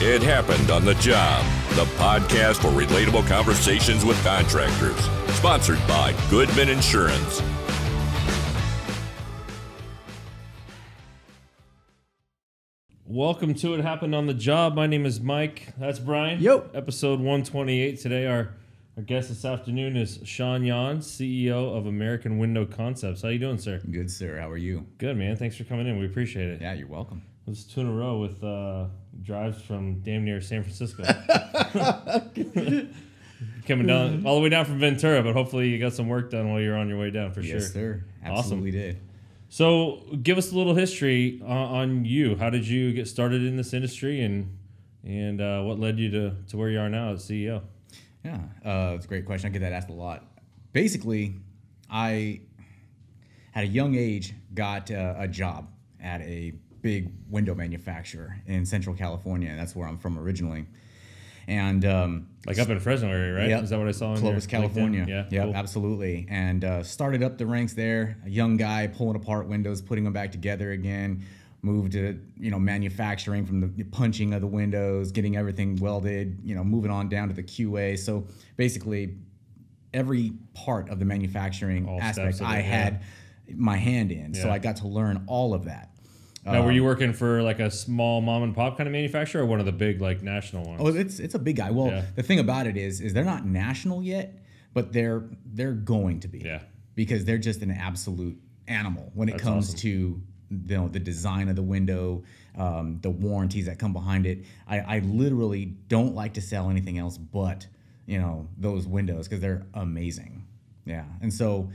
It Happened on the Job, the podcast for relatable conversations with contractors. Sponsored by Goodman Insurance. Welcome to It Happened on the Job. My name is Mike. That's Brian. Yo. Episode 128. Today, our guest this afternoon is Sean Yahn, CEO of American Window Concepts. How you doing, sir? Good, sir. How are you? Good, man. Thanks for coming in. We appreciate it. Yeah, you're welcome. This is 2 in a row with drives from damn near San Francisco. Coming down all the way down from Ventura, but hopefully you got some work done while you're on your way down for sure. Yes, sir. Absolutely did. So give us a little history on you. How did you get started in this industry, and what led you to where you are now as CEO? Yeah, it's a great question. I get that asked a lot. Basically, I, at a young age, got a job at a big window manufacturer in Central California. That's where I'm from originally. And like up in Fresno area, right? Yep. Is that what I saw in Clovis, your California. LinkedIn? Yeah, cool. Absolutely. And started up the ranks there. A young guy pulling apart windows, putting them back together again. Moved to manufacturing, from the punching of the windows, getting everything welded. Moving on down to the QA. So basically, every part of the manufacturing aspect I had my hand in. Yeah. So I got to learn all of that. Now, were you working for like a small mom and pop kind of manufacturer, or one of the big like national ones? Oh, it's a big guy. Well, The thing about it is they're not national yet, but they're going to be. Yeah. Because they're just an absolute animal when it comes to the design of the window, the warranties that come behind it. I literally don't like to sell anything else but those windows because they're amazing. Yeah, and so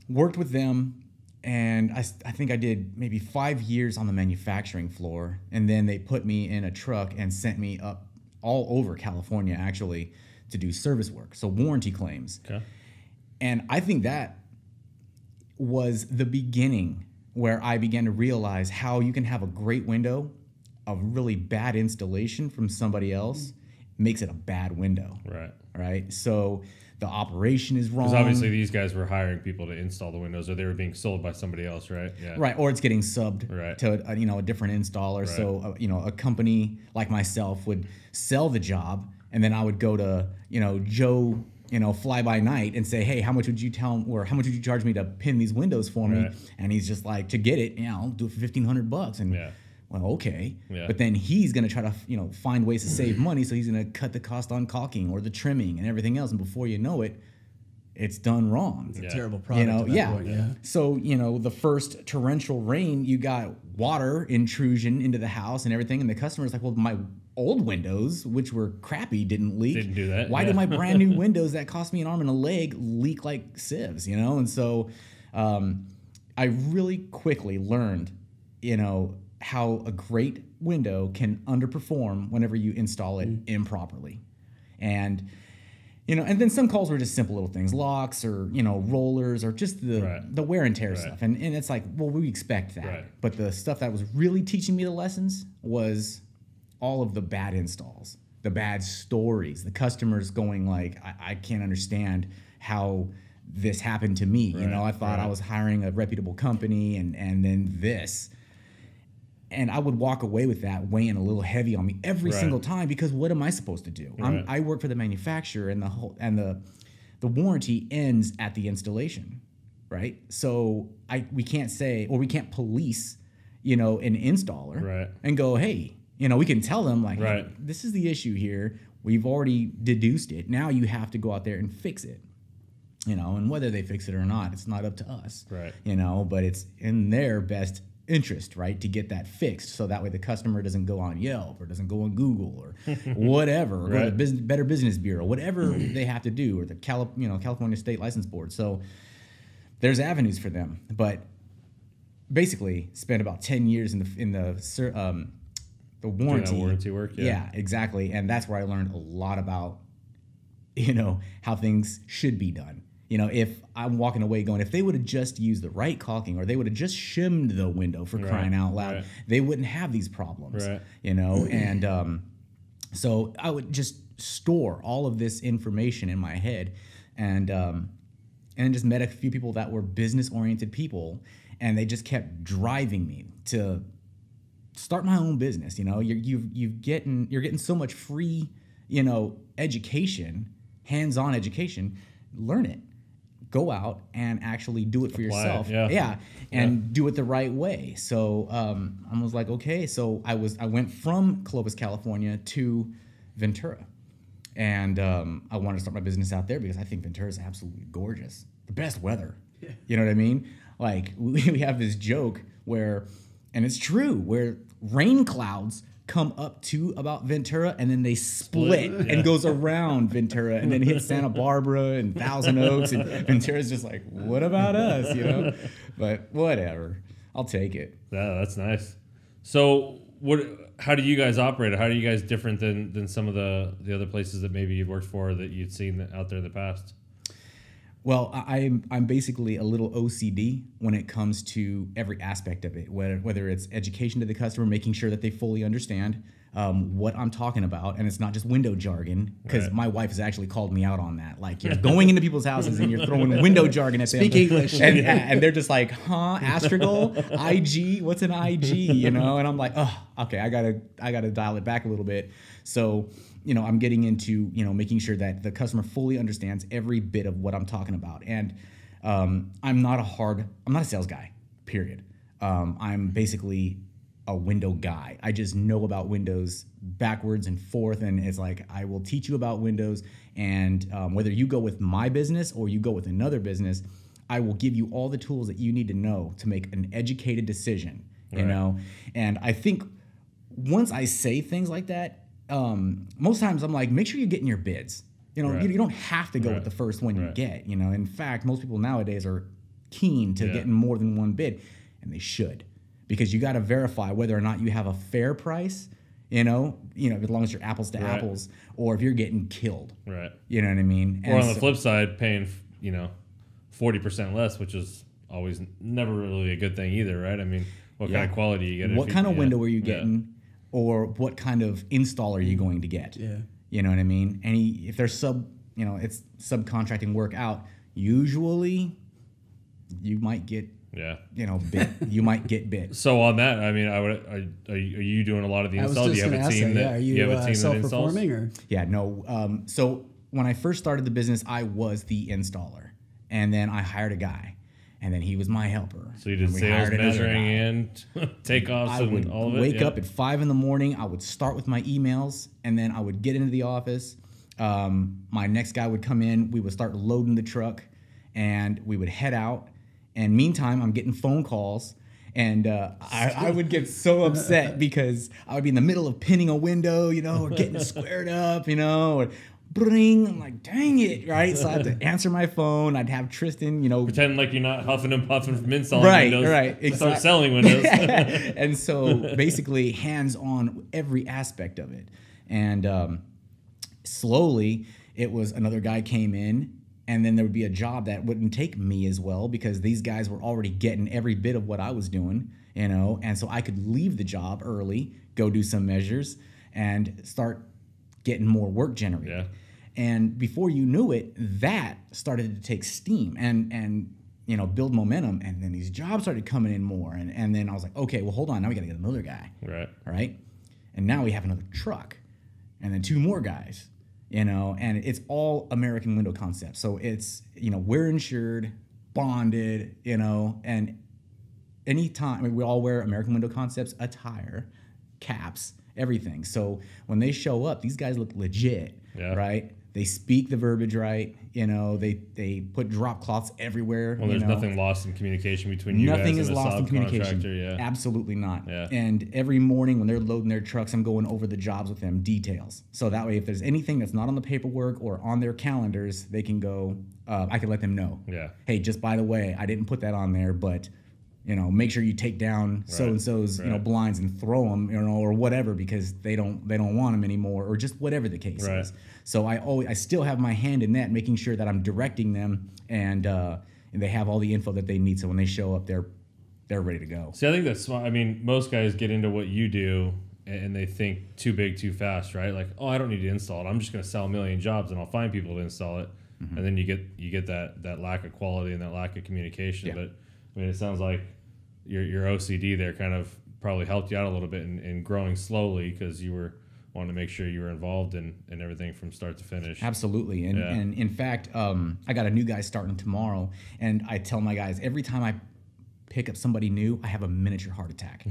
worked with them. And I think I did maybe 5 years on the manufacturing floor, and then they put me in a truck and sent me up all over California, actually, to do service work, so warranty claims. Okay. And I think that was the beginning where I began to realize how you can have a great window, a really bad installation from somebody else makes it a bad window. Right? So the operation is wrong. Because obviously these guys were hiring people to install the windows, or they were being sold by somebody else, right? Yeah. Right, or it's getting subbed to a different installer. Right. So a company like myself would sell the job, and then I would go to Joe fly by night and say, hey, how much would you charge me to pin these windows for me? And he's just like, to get it, I'll do it for $1,500. And well, okay. Yeah. But then he's going to try to, find ways to save money. So he's going to cut the cost on caulking or the trimming and everything else. And before you know it, it's done wrong. It's a terrible product. Point, So, the first torrential rain, you got water intrusion into the house and everything. And the customer's like, well, my old windows, which were crappy, didn't leak. Didn't do that. Why do my brand new windows that cost me an arm and a leg leak like sieves, And so I really quickly learned, how a great window can underperform whenever you install it improperly. And and then some calls were just simple little things, locks or rollers or just the wear and tear stuff. And it's like, well, we expect that. Right. But the stuff that was really teaching me the lessons was all of the bad installs, the bad stories, the customers going like, I can't understand how this happened to me. I thought I was hiring a reputable company and then this. And I would walk away with that weighing a little heavy on me every single time, because what am I supposed to do? I work for the manufacturer, and the warranty ends at the installation, right? So we can't say, or we can't police, an installer and go, hey, we can tell them like, hey, this is the issue here. We've already deduced it. Now you have to go out there and fix it. And whether they fix it or not, it's not up to us. Right. But it's in their best interest, right, to get that fixed, so that way the customer doesn't go on Yelp or doesn't go on Google or whatever, or go to the Better Business Bureau, whatever they have to do, or the California State License Board. So there's avenues for them, but basically spent about 10 years in the warranty work. Yeah, exactly, and that's where I learned a lot about how things should be done. If I'm walking away going, if they would have just used the right caulking, or they would have just shimmed the window for crying out loud, they wouldn't have these problems. And so I would just store all of this information in my head, and just met a few people that were business-oriented people, and they just kept driving me to start my own business. You know, you're getting so much free, you know, education, hands-on education. Learn it. Go out and actually do it for yourself. And do it the right way. So I was like, okay. So I went from Clovis, California to Ventura. And I wanted to start my business out there because I think Ventura is absolutely gorgeous. The best weather. Yeah. You know what I mean? Like, we have this joke where, and it's true, where rain clouds come up to about Ventura and then they split and goes around Ventura and then hits Santa Barbara and Thousand Oaks, and Ventura's just like, what about us, you know? But whatever, I'll take it. Yeah, that's nice. So how do you guys operate? How are you guys different than some of the other places that maybe you've worked for that you'd seen out there in the past? Well, I'm basically a little OCD when it comes to every aspect of it, whether it's education to the customer, making sure that they fully understand what I'm talking about, and it's not just window jargon, because my wife has actually called me out on that. Like, you're going into people's houses and you're throwing window jargon at them. Speak English. And they're just like, huh, Astragal, IG, what's an IG, you know? And I'm like, oh, okay, I gotta dial it back a little bit. So, you know, I'm getting into, you know, making sure that the customer fully understands every bit of what I'm talking about. And I'm not a sales guy, period. I'm basically a window guy. I just know about windows backwards and forth. And it's like, I will teach you about windows. And whether you go with my business or you go with another business, I will give you all the tools that you need to know to make an educated decision, you know? And I think once I say things like that, most times I'm like, make sure you're getting your bids. You know, you don't have to go with the first one you get. You know, in fact, most people nowadays are keen to getting more than one bid, and they should, because you got to verify whether or not you have a fair price. You know, as long as you're apples to apples, or if you're getting killed. Right. You know what I mean? Or on the flip side, paying 40% less, which is always never really a good thing either, right? I mean, what kind of quality you get? What kind of window are you getting? Or what kind of install are you going to get? Yeah. You know what I mean? If there's it's subcontracting work out, usually you might get, bit. You might get bit. So on that, I mean, are you doing a lot of the installs? Do you have a team that self-performing or? Yeah, no. So when I first started the business, I was the installer, and then I hired a guy. And then he was my helper. So you did sales, measuring, and takeoffs and all of it? I would wake up at 5 in the morning. I would start with my emails, and then I would get into the office. My next guy would come in. We would start loading the truck, and we would head out. And meantime, I'm getting phone calls. And I would get so upset because I would be in the middle of pinning a window, or getting it squared up, or bring. I'm like, dang it, right? So I had to answer my phone. I'd have Tristan, pretend like you're not huffing and puffing from installing windows. Right, exactly. Start selling windows. And so basically hands-on every aspect of it. And slowly it was another guy came in, and then there would be a job that wouldn't take me as well because these guys were already getting every bit of what I was doing, and so I could leave the job early, go do some measures, and start getting more work generated. Yeah. And before you knew it, that started to take steam and build momentum. And then these jobs started coming in more. And then I was like, okay, well, hold on. Now we got to get another guy. Right. All right. And now we have another truck and then 2 more guys, and it's all American Window Concepts. So it's, we're insured, bonded, and anytime, we all wear American Window Concepts attire, caps, everything. So when they show up, these guys look legit, right? They speak the verbiage right. They put drop cloths everywhere. Well, there's nothing lost in communication between you guys and the subcontractor. Nothing is lost in communication. Yeah. Absolutely not. Yeah. And every morning when they're loading their trucks, I'm going over the jobs with them, details. So that way, if there's anything that's not on the paperwork or on their calendars, they can go, I can let them know. Yeah. Hey, just by the way, I didn't put that on there, but make sure you take down so-and-so's, blinds and throw them, or whatever, because they don't want them anymore, or just whatever the case is. So I still have my hand in that, making sure that I'm directing them and they have all the info that they need. So when they show up, they're ready to go. See, I think that's smart. I mean, most guys get into what you do and they think too big, too fast, right? Like, oh, I don't need to install it. I'm just going to sell a million jobs and I'll find people to install it. Mm-hmm. And then you get that lack of quality and that lack of communication. Yeah. But I mean, it sounds like your OCD there kind of probably helped you out a little bit in growing slowly because you were wanting to make sure you were involved in everything from start to finish. Absolutely. And in fact, I got a new guy starting tomorrow, and I tell my guys every time I pick up somebody new, I have a miniature heart attack.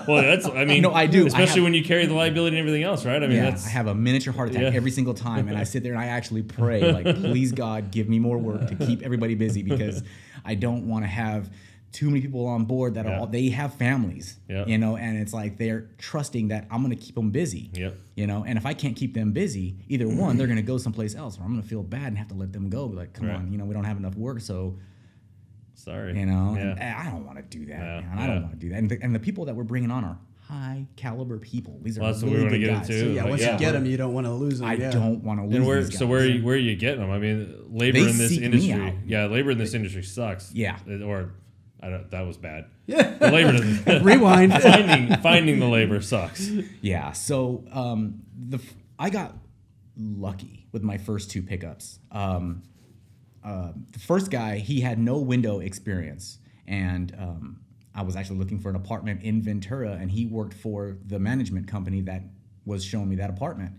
Well, no, I do. Especially when you carry the liability and everything else, right? I mean, I have a miniature heart attack every single time, and I sit there and I actually pray, like, please God, give me more work to keep everybody busy, because I don't want to have too many people on board that they have families, you know, and it's like they're trusting that I'm going to keep them busy, you know, and if I can't keep them busy, either one, they're going to go someplace else, or I'm going to feel bad and have to let them go. Be like, come on, you know, we don't have enough work, so sorry, you know, and I don't want to do that, man. I don't want to do that. And the people that we're bringing on are high caliber people. These are really good guys. So, once you get them, you don't want to lose them. I don't want to lose them. And so where are you getting them? I mean, labor in this industry. Yeah, labor in this industry sucks. Yeah. Or that was bad. Yeah. The labor doesn't. Rewind. Finding the labor sucks. Yeah. So I got lucky with my first two pickups. The first guy, he had no window experience, and I was actually looking for an apartment in Ventura, and he worked for the management company that was showing me that apartment,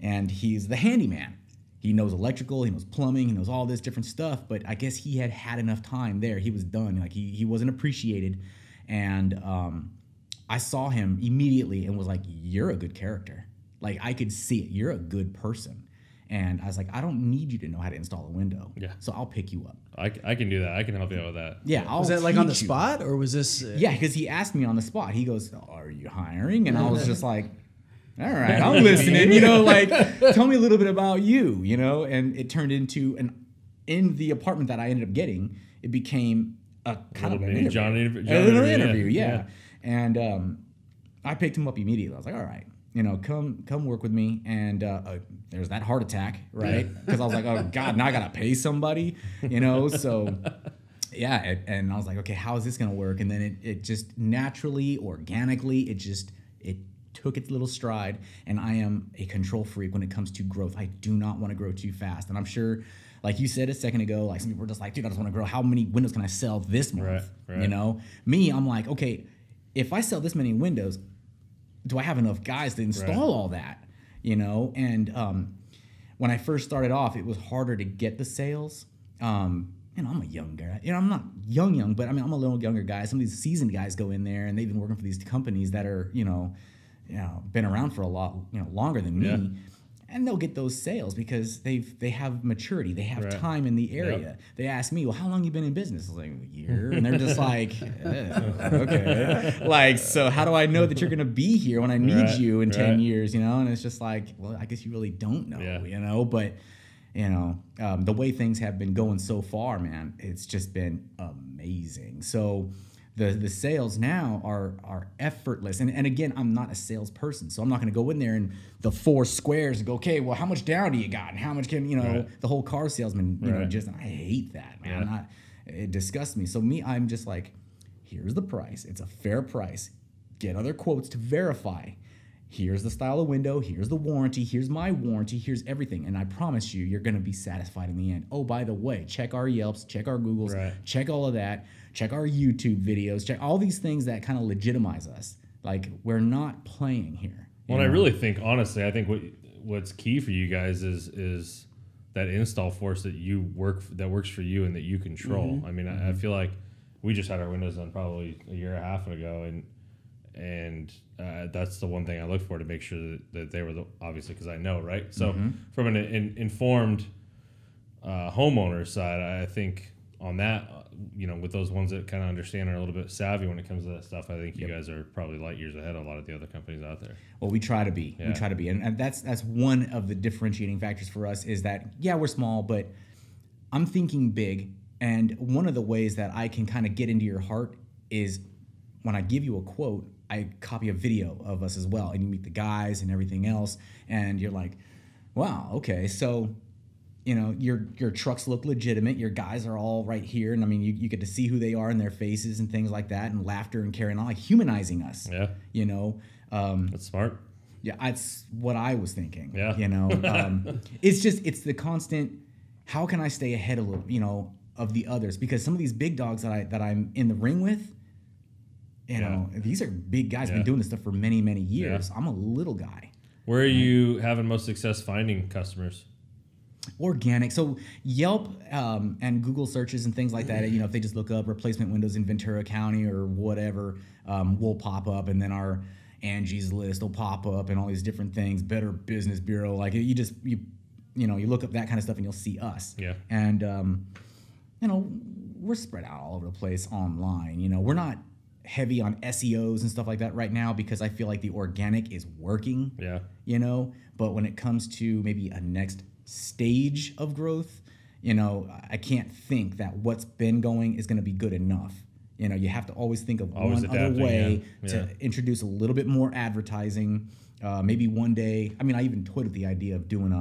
and he's the handyman. He knows electrical, he knows plumbing, he knows all this different stuff, but I guess he had enough time there. He was done. Like, he wasn't appreciated, and I saw him immediately and was like, you're a good character. Like, I could see it. You're a good person. And I was like, I don't need you to know how to install a window. Yeah. So I'll pick you up. I can do that. I can help you out with that. Yeah. Was that like on the spot, or was this? Yeah, because he asked me on the spot. He goes, are you hiring? And I was just like, all right, I'm listening. You know, like, tell me a little bit about you, you know? And it turned into in the apartment that I ended up getting, it became a kind of an interview. Yeah. And I picked him up immediately. I was like, all right. You know, come work with me, and there's that heart attack, right? Because I was like, oh God, now I gotta pay somebody, you know. So, yeah, and I was like, okay, how is this gonna work? And then it just naturally, organically, it took its little stride. And I am a control freak when it comes to growth. I do not want to grow too fast, and I'm sure, like you said a second ago, like some people were just like, dude, I just want to grow. How many windows can I sell this month? Right. You know, me, I'm like, okay, if I sell this many windows, do I have enough guys to install all that, you know? And when I first started off, it was harder to get the sales. You know, I'm a young guy. You know, I'm not young, but I mean, I'm a little younger guy. Some of these seasoned guys go in there, and they've been working for these companies that are, you know, been around for a lot, longer than me. And they'll get those sales because they have maturity. They have time in the area. Yep. They ask me, well, how long you been in business? I was like, a year. And they're just like, okay. Like, so how do I know that you're going to be here when I need you in 10 years, you know? And it's just like, well, I guess you really don't know, you know? But, you know, the way things have been going so far, man, it's just been amazing. So the sales now are effortless. And again, I'm not a salesperson, so I'm not going to go in there and the 4 squares and go, okay, well, how much down do you got? And how much can, the whole car salesman, you know, just, I hate that, man. It disgusts me. So I'm just like, here's the price. It's a fair price. Get other quotes to verify. Here's the style of window. Here's the warranty. Here's my warranty. Here's everything. And I promise you're going to be satisfied in the end. Oh, by the way, check our Yelps, check our Googles, check all of that. Check our YouTube videos, check all these things that kind of legitimize us. Like, we're not playing here. Well, I really think, honestly, I think what's key for you guys is that install force that works for you and that you control. Mm-hmm. I mean, I feel like we just had our windows done probably a year and a half ago, and that's the one thing I look for to make sure that they were obviously, because I know, right? So from an informed homeowner side, I think on that, with those ones that kind of understand and are a little bit savvy when it comes to that stuff, I think you guys are probably light years ahead of a lot of the other companies out there. Well, we try to be. Yeah. We try to be. And that's one of the differentiating factors for us is that, we're small, but I'm thinking big. And one of the ways that I can kind of get into your heart is when I give you a quote, I copy a video of us as well. And you meet the guys and everything else. And you're like, wow, okay, so your trucks look legitimate. Your guys are all right here. And I mean, you get to see who they are in their faces and things like that, and laughter and carrying on, like humanizing us. Yeah. That's smart. Yeah. That's what I was thinking. Yeah. It's the constant, how can I stay ahead of the others? Because some of these big dogs that I'm in the ring with, You know, these are big guys. Been doing this stuff for many, many years. I'm a little guy. Where are you having most success finding customers? Organic. So Yelp and Google searches and things like that, you know, if they just look up replacement windows in Ventura County or whatever, will pop up, and then our Angie's List will pop up and all these different things, Better Business Bureau. Like you look up that kind of stuff and you'll see us. Yeah. And, you know, we're spread out all over the place online. You know, we're not heavy on SEOs and stuff like that right now because I feel like the organic is working. Yeah. You know, but when it comes to maybe a next stage of growth, you know, I can't think that what's been going is going to be good enough. You know, you have to always think of one other way to introduce a little bit more advertising. Maybe one day, I mean, I even toyed with the idea of doing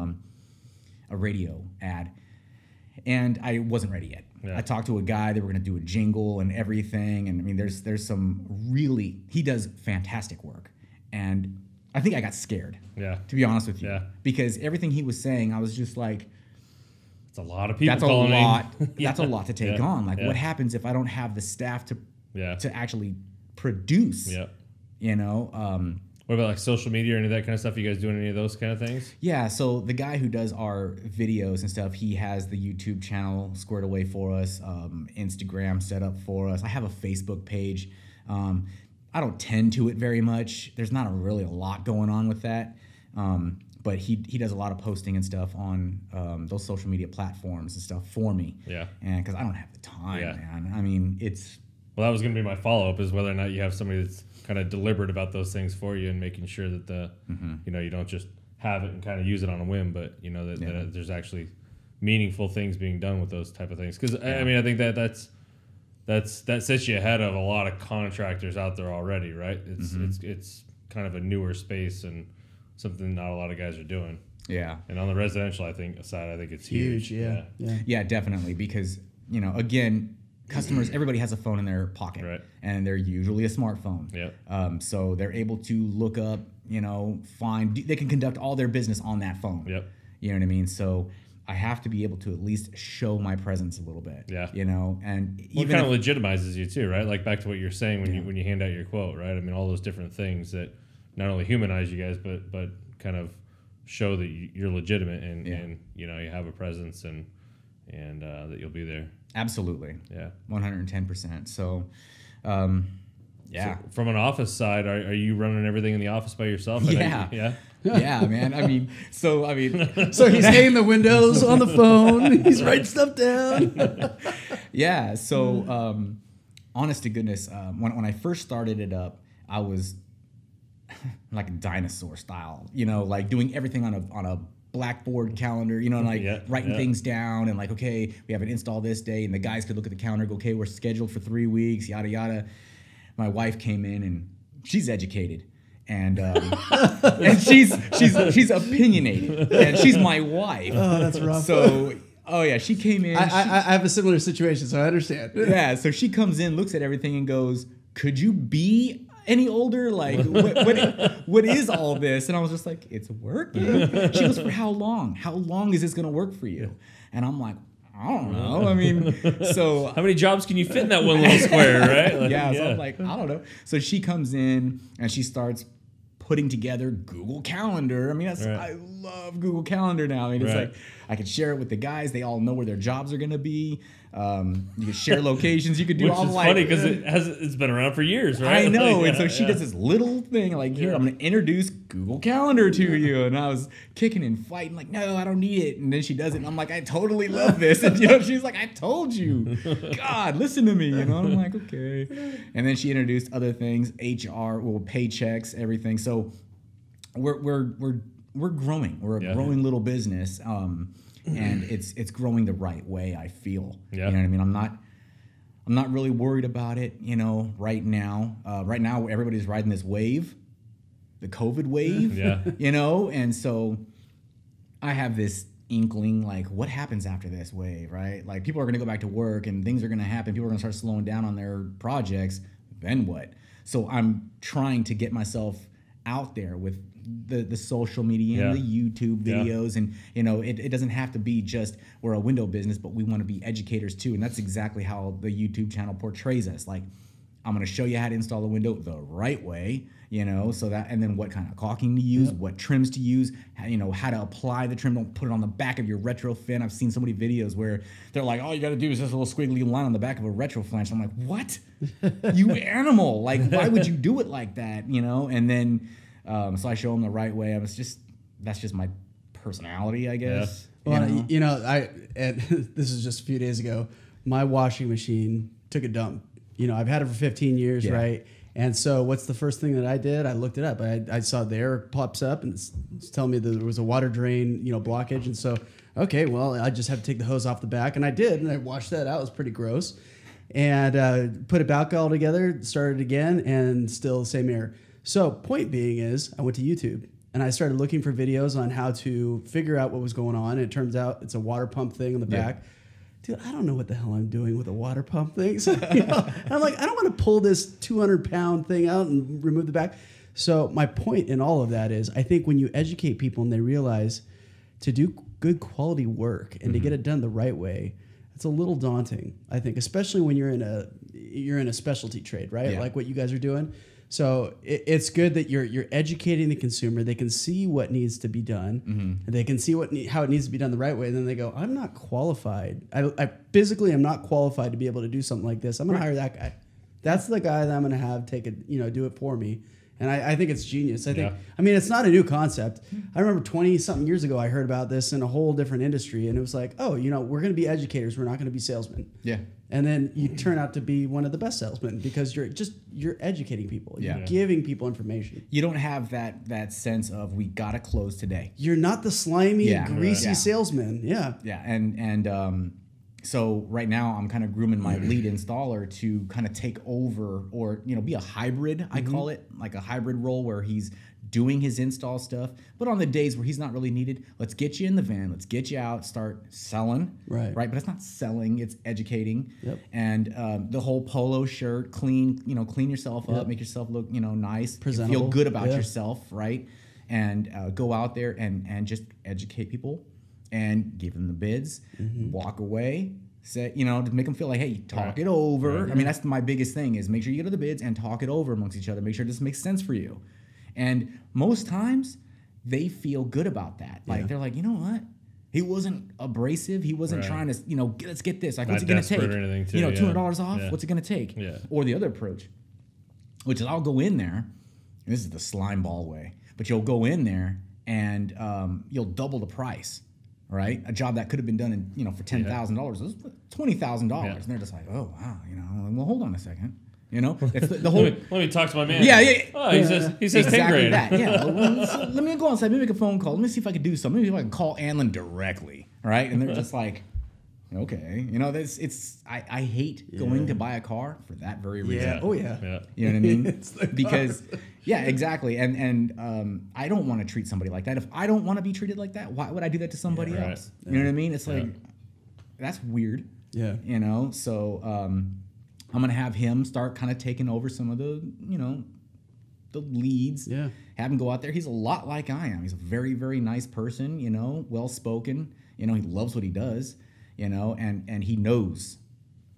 a radio ad, and I wasn't ready yet. Yeah. I talked to a guy that we're going to do a jingle and everything, and I mean, there's some really, he does fantastic work, and I think I got scared. Yeah. To be honest with you. Yeah. Because everything he was saying, I was just like, it's a lot of people. That's a lot. That's a lot to take on. Like, what happens if I don't have the staff to actually produce? Yeah. You know. What about like social media or any of that kind of stuff? You guys doing any of those kind of things? Yeah. So the guy who does our videos and stuff, he has the YouTube channel squared away for us, Instagram set up for us. I have a Facebook page. I don't tend to it very much. There's not really a lot going on with that. But he does a lot of posting and stuff on those social media platforms and stuff for me. Yeah. And because I don't have the time, man. I mean, it's... Well, that was going to be my follow-up, is whether or not you have somebody that's kind of deliberate about those things for you and making sure that you know, you don't just have it and kind of use it on a whim, but, you know, that there's actually meaningful things being done with those type of things. Because, I mean, I think that sets you ahead of a lot of contractors out there already, right? It's kind of a newer space and something not a lot of guys are doing. Yeah. And on the residential side, I think it's huge. Yeah, definitely, because, you know, again, customers, everybody has a phone in their pocket, right? And they're usually a smartphone. Yeah. So they're able to look up, you know, they can conduct all their business on that phone. Yep. You know what I mean? So I have to be able to at least show my presence a little bit. Yeah. You know, and even it kind of legitimizes you too, right? Like back to what you're saying when you hand out your quote, right? I mean, all those different things that not only humanize you guys, but kind of show that you're legitimate and you know, you have a presence and that you'll be there. Absolutely. Yeah. 110%. So, yeah. So from an office side, are you running everything in the office by yourself? Yeah, man. I mean, so he's hanging the windows on the phone. He's writing stuff down. Yeah. So, honest to goodness, when I first started it up, I was like a dinosaur style, you know, like doing everything on a blackboard calendar, you know, and like writing things down and like, okay, we have an install this day, and the guys could look at the calendar, go, okay, we're scheduled for 3 weeks, yada yada. My wife came in and she's educated, and and she's opinionated, and she's my wife. Oh, that's rough. So, she came in. I have a similar situation, so I understand. Yeah, so she comes in, looks at everything, and goes, "Could you be any older? Like, what is all this?" And I was just like, "It's working." She goes, "For how long? How long is this going to work for you?" And I'm like, I don't know. I mean, so how many jobs can you fit in that one little square, right? Like, so I'm like, I don't know. So she comes in and she starts putting together Google Calendar. I mean, I love Google Calendar now. I mean, it's like I can share it with the guys. They all know where their jobs are going to be. You can share locations. You could do all like. Which is funny because it's been around for years, right? I know. And so she does this little thing like, here, I'm going to introduce Google Calendar to you. And I was kicking and fighting like, no, I don't need it. And then she does it. And I'm like, I totally love this. And, you know, she's like, I told you. God, listen to me. You know, and I'm like, okay. And then she introduced other things, HR, paychecks, everything. So we're growing. We're a growing little business. And it's growing the right way, I feel. Yeah. You know what I mean? I'm not really worried about it, you know, right now. Right now, everybody's riding this wave, the COVID wave, you know? And so I have this inkling, like, what happens after this wave, right? Like, people are going to go back to work and things are going to happen. People are going to start slowing down on their projects. Then what? So I'm trying to get myself out there with the social media and the YouTube videos, and you know, it doesn't have to be just we're a window business, but we want to be educators too, and that's exactly how the YouTube channel portrays us. Like, I'm going to show you how to install the window the right way, you know, so that, and then what kind of caulking to use, what trims to use, how, you know, how to apply the trim. Don't put it on the back of your retro fin. I've seen so many videos where they're like, all you got to do is this little squiggly line on the back of a retro flange. I'm like, what? You animal. Like, why would you do it like that, you know? And then, so I show them the right way. That's just my personality, I guess. Yeah. Well, you know, and this is just a few days ago, my washing machine took a dump. You know, I've had it for 15 years, right? And so what's the first thing that I did? I looked it up. I saw the air pops up and it's telling me that there was a water drain, you know, blockage. And so, okay, well, I just have to take the hose off the back. And I did. And I washed that out. It was pretty gross. And put it back all together, started again, and still the same error. So point being is I went to YouTube. And I started looking for videos on how to figure out what was going on. And it turns out it's a water pump thing on the back. Dude, I don't know what the hell I'm doing with a water pump thing. So, you know, I'm like, I don't want to pull this 200-pound thing out and remove the back. So my point in all of that is I think when you educate people and they realize to do good quality work and to get it done the right way, it's a little daunting, I think, especially when you're in a specialty trade, right? Like what you guys are doing. So it's good that you're educating the consumer. They can see what needs to be done. They can see how it needs to be done the right way. And then they go, I'm not qualified. I physically am not qualified to be able to do something like this. I'm going to hire that guy. That's the guy that I'm going to have do it for me. And I think it's genius. I mean, it's not a new concept. I remember 20-something years ago, I heard about this in a whole different industry. And it was like, oh, you know, we're going to be educators. We're not going to be salesmen. Yeah. And then you turn out to be one of the best salesmen because you're educating people. You're giving people information. You don't have that sense of we got to close today. You're not the slimy, greasy salesman. Yeah. Yeah. And so right now I'm kind of grooming my lead installer to kind of take over or, you know, be a hybrid, I call it, like a hybrid role where he's doing his install stuff. But on the days where he's not really needed, let's get you in the van, let's get you out, start selling. Right. But it's not selling, it's educating. And the whole polo shirt, clean yourself up, make yourself look, you know, nice, presentable, feel good about yourself, right? And go out there and just educate people and give them the bids, walk away, say, you know, to make them feel like, hey, talk it over. I mean, that's my biggest thing is make sure you get to the bids and talk it over amongst each other. Make sure this makes sense for you. And most times they feel good about that. Like they're like, you know what? He wasn't abrasive. He wasn't trying to, you know, let's get this. Like, what's it going to take? Too, you know, $200 off. What's it going to take? Or the other approach, which is I'll go in there. This is the slime ball way, but you'll go in there and you'll double the price. Right, a job that could have been done in, you know, for $10,000 is $20,000, and they're just like, oh wow, you know, well hold on a second, you know, it's the whole. Let me talk to my man. Oh, he says exactly 10 grand. That. Yeah, well, let me go outside. Let me make a phone call. Let me see if I could do something. Maybe if I can call Anlin directly, right? And they're just like, okay, you know, I hate going to buy a car for that very reason. Yeah. Oh yeah. You know what I mean? Because. Yeah, exactly. And I don't want to treat somebody like that. If I don't want to be treated like that, why would I do that to somebody else? You know what I mean? It's like, that's weird. Yeah. You know, so I'm going to have him start kind of taking over some of the, you know, the leads. Yeah. Have him go out there. He's a lot like I am. He's a very, very nice person, you know, well-spoken. You know, he loves what he does, you know, and he knows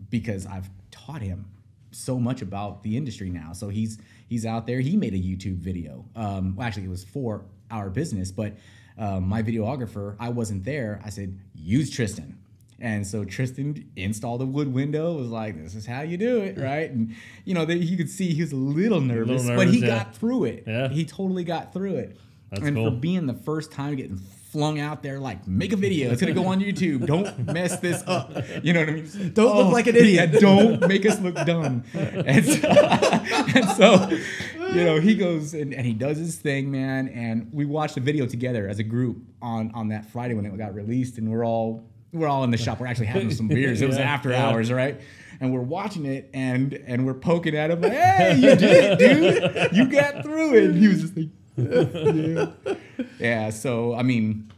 because I've taught him so much about the industry now. So he's out there. He made a YouTube video. Well, actually, it was for our business, but my videographer, I wasn't there. I said, use Tristan. And so Tristan installed a wood window, was like, this is how you do it, right? And, you know, you could see he was a little nervous, but he got through it. Yeah. He totally got through it. That's cool. For being the first time getting flung out there, like, make a video. It's going to go on YouTube. Don't mess this up. You know what I mean? Don't look like an idiot. Yeah, don't make us look dumb. And so you know, he goes and he does his thing, man. And we watched the video together as a group on that Friday when it got released. And we're all in the shop. We're actually having some beers. It was after hours, right? And we're watching it and we're poking at him like, hey, you did it, dude. You got through it. And he was just like, yeah. So I mean,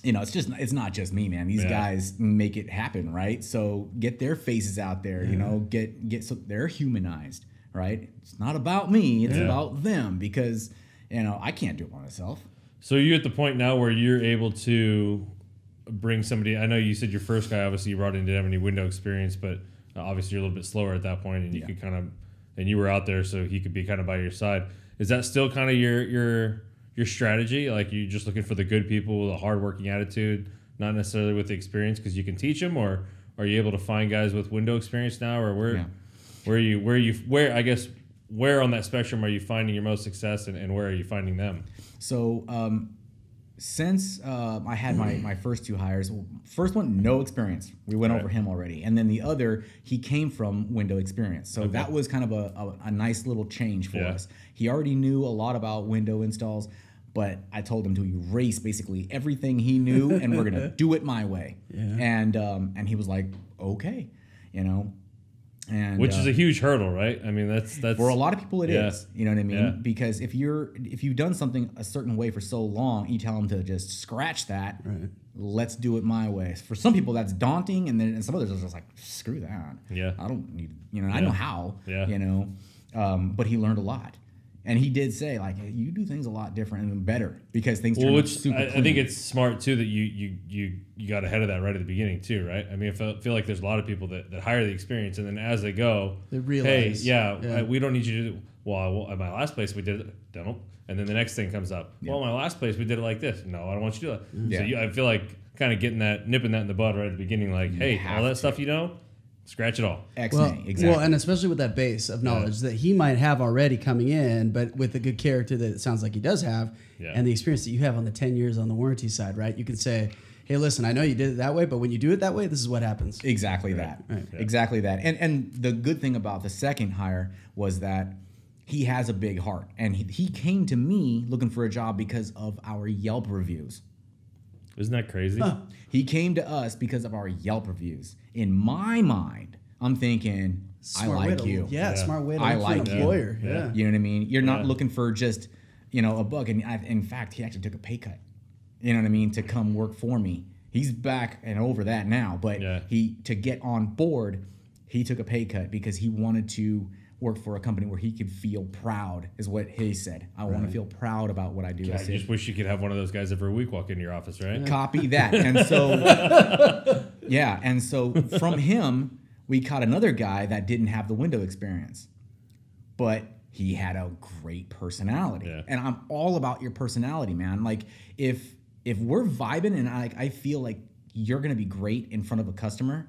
you know, it's not just me, man. These guys make it happen, right? So get their faces out there, you know, get so they're humanized, right? It's not about me, it's about them, because, you know, I can't do it by myself. So you're at the point now where you're able to bring somebody. I know you said your first guy, obviously you brought in, didn't have any window experience, but obviously you're a little bit slower at that point, and you could kind of and you were out there so he could be kind of by your side. Is that still kind of your strategy? Like, you just looking for the good people with a hardworking attitude, not necessarily with the experience, because you can teach them, or are you able to find guys with window experience now, or where on that spectrum are you finding your most success, and where are you finding them? So since I had my first two hires, first one, no experience. We went over him already. And then the other, he came from window experience. So that was kind of a nice little change for us. He already knew a lot about window installs, but I told him to erase basically everything he knew, and we're going to do it my way. Yeah. And he was like, okay, you know. And, which is a huge hurdle, right? I mean, that's for a lot of people it is. You know what I mean? Yeah. Because if you've done something a certain way for so long, you tell them to just scratch that. Right. Let's do it my way. For some people, that's daunting, and some others are just like, screw that. Yeah, I don't need. You know, I know how. Yeah. You know, but he learned a lot. And he did say, like, hey, you do things a lot different and better because things turn out super clean. I think it's smart, too, that you got ahead of that right at the beginning, too, right? I mean, I feel like there's a lot of people that hire the experience, and then as they go, they realize, hey, we don't need you to do, well, at my last place, we did it, don't. And then the next thing comes up. Yeah. Well, my last place, we did it like this. No, I don't want you to do that. Mm-hmm. So I feel like kind of nipping that in the bud right at the beginning, like, hey, all that stuff you know, scratch it all. Exactly. Well, and especially with that base of knowledge that he might have already coming in, but with the good character that it sounds like he does have, and the experience that you have on the 10 years on the warranty side, right? You can say, hey, listen, I know you did it that way, but when you do it that way, this is what happens. Exactly that. Right. Yeah. Exactly that. And the good thing about the second hire was that he has a big heart. And he came to me looking for a job because of our Yelp reviews. Isn't that crazy? He came to us because of our Yelp reviews. In my mind, I'm thinking, smart I like you. Yeah, smart way to I like an employer. You. Yeah. You know what I mean? You're not looking for just, a buck. And in fact, he actually took a pay cut, you know what I mean, to come work for me. He's back and over that now. But to get on board, he took a pay cut because he wanted to work for a company where he could feel proud, is what he said. I want to feel proud about what I do. I just wish you could have one of those guys every week walk into your office, right? Copy that. And so, and so from him, we caught another guy that didn't have the window experience, but he had a great personality. Yeah. And I'm all about your personality, man. Like, if we're vibing and I feel like you're going to be great in front of a customer,